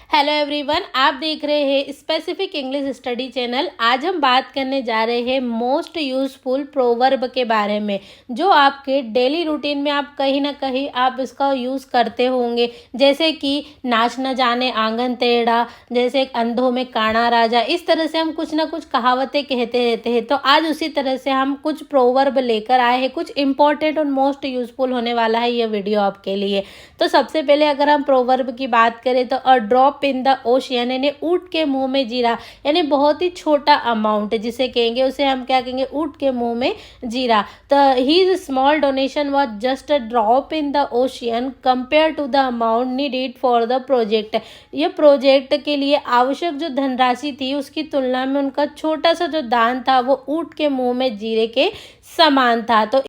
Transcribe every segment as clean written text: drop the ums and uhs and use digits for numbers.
Hello everyone, आप देख रहे हैं स्पेसिफिक इंग्लिश स्टडी चैनल। आज हम बात करने जा रहे हैं मोस्ट यूजफुल प्रोवर्ब के बारे में, जो आपके डेली रूटीन में आप कहीं ना कहीं आप इसका यूज़ करते होंगे। जैसे कि नाच न जाने आंगन टेढ़ा, जैसे अंधों में काना राजा। इस तरह से हम कुछ ना कुछ कहावतें कहते रहते हैं। तो आज उसी तरह से हम कुछ प्रोवर्ब लेकर आए हैं। कुछ इंपॉर्टेंट और मोस्ट यूजफुल होने वाला है ये वीडियो आपके लिए। तो सबसे पहले अगर हम प्रोवर्ब की बात करें तो अ ड्रॉप इन द ओशियन, यानी ऊँट के मुंह में जीरा, यानी बहुत ही छोटा अमाउंट जिसे कहेंगे, उसे हम क्या कहेंगे, ऊँट के मुंह में जीरा। तो his small donation was just a drop in the ocean compare to the amount needed for the project. ये प्रोजेक्ट के लिए आवश्यक जो धनराशि थी उसकी तुलना में उनका छोटा सा जो दान था वो ऊँट के मुंह में जीरे के समान था। तो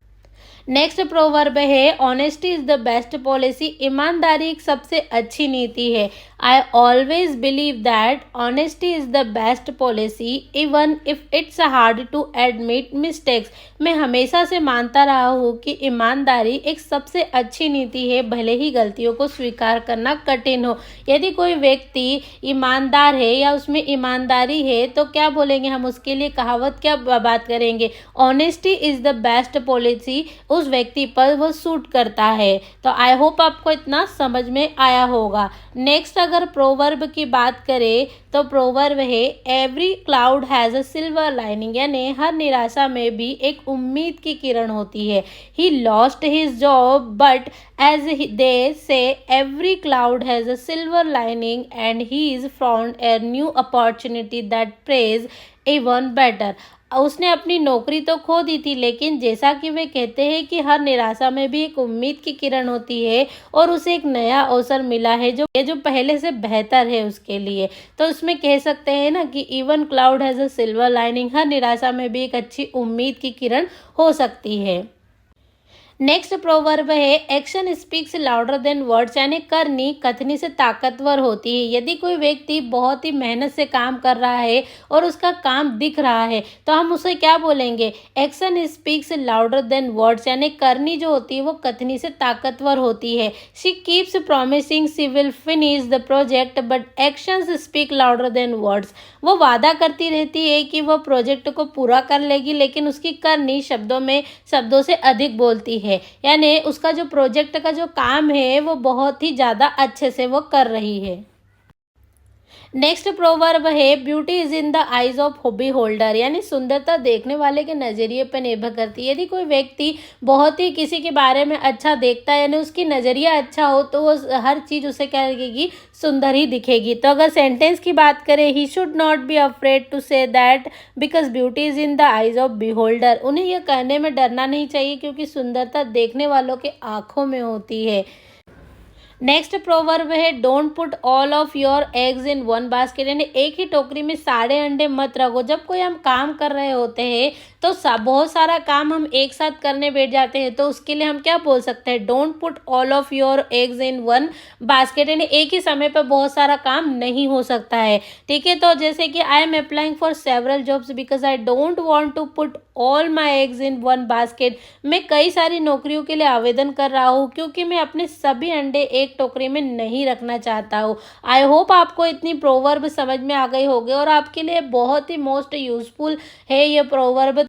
नेक्स्ट प्रोवर्ब है honesty is the best policy. ईमानदारी एक सबसे अच्छी नीति है। I always believe that honesty is the best policy even if it's hard to admit mistakes. मैं हमेशा से मानता रहा हूँ कि ईमानदारी एक सबसे अच्छी नीति है, भले ही गलतियों को स्वीकार करना कठिन हो। यदि कोई व्यक्ति ईमानदार है या उसमें ईमानदारी है तो क्या बोलेंगे हम उसके लिए, कहावत क्या बात करेंगे, honesty is the best policy, उस व्यक्ति पर वो सूट करता है। तो आई होप आपको इतना समझ में आया होगा। नेक्स्ट अगर प्रोवर्ब की बात करें तो प्रोवर्ब है every cloud has a silver lining, यानी हर निराशा में भी एक उम्मीद की किरण होती है। He lost his job but as they say every cloud has a silver lining and he is found a new opportunity that praise even better. उसने अपनी नौकरी तो खो दी थी, लेकिन जैसा कि वे कहते हैं कि हर निराशा में भी एक उम्मीद की किरण होती है और उसे एक नया अवसर मिला है जो पहले से बेहतर है उसके लिए। तो उसमें कह सकते हैं ना कि even cloud has a silver lining, हर निराशा में भी एक अच्छी उम्मीद की किरण हो सकती है। नेक्स्ट प्रोवर्ब है action speaks louder than words, यानी करनी कथनी से ताकतवर होती है। यदि कोई व्यक्ति बहुत ही मेहनत से काम कर रहा है और उसका काम दिख रहा है तो हम उसे क्या बोलेंगे, action speaks louder than words, यानी करनी जो होती है वो कथनी से ताकतवर होती है। She keeps promising she will finish the project but actions speak louder than words. वो वादा करती रहती है कि वो प्रोजेक्ट को पूरा कर लेगी, लेकिन उसकी करनी शब्दों से अधिक बोलती है। यानी उसका जो प्रोजेक्ट का जो काम है वो बहुत ही ज़्यादा अच्छे से वो कर रही है। नेक्स्ट प्रोवर्ब है beauty is in the eyes of hobby holder, यानी सुंदरता देखने वाले के नज़रिए पर निर्भर करती है। यदि कोई व्यक्ति बहुत ही किसी के बारे में अच्छा देखता है, यानी उसकी नज़रिया अच्छा हो, तो वो हर चीज़ उसे क्या लगेगी, सुंदर ही दिखेगी। तो अगर सेंटेंस की बात करें, he should not be afraid to say that because beauty is in the eyes of beholder. उन्हें यह कहने में डरना नहीं चाहिए क्योंकि सुंदरता देखने वालों के आँखों में होती है। नेक्स्ट प्रोवर्ब है don't put all of your eggs in one basket, यानी एक ही टोकरी में सारे अंडे मत रखो। जब कोई हम काम कर रहे होते हैं तो बहुत सारा काम हम एक साथ करने बैठ जाते हैं, तो उसके लिए हम क्या बोल सकते हैं, don't put all of your eggs in one basket, यानी एक ही समय पर बहुत सारा काम नहीं हो सकता है। ठीक है, तो जैसे कि I am applying for several jobs because I don't want to put all my eggs in one basket. मैं कई सारी नौकरियों के लिए आवेदन कर रहा हूँ क्योंकि मैं अपने सभी अंडे एक टोकरी में नहीं रखना चाहता हूँ। आई होप आपको इतनी प्रोवर्ब समझ में आ गई होगी और आपके लिए बहुत ही मोस्ट यूजफुल है ये प्रोवर्ब।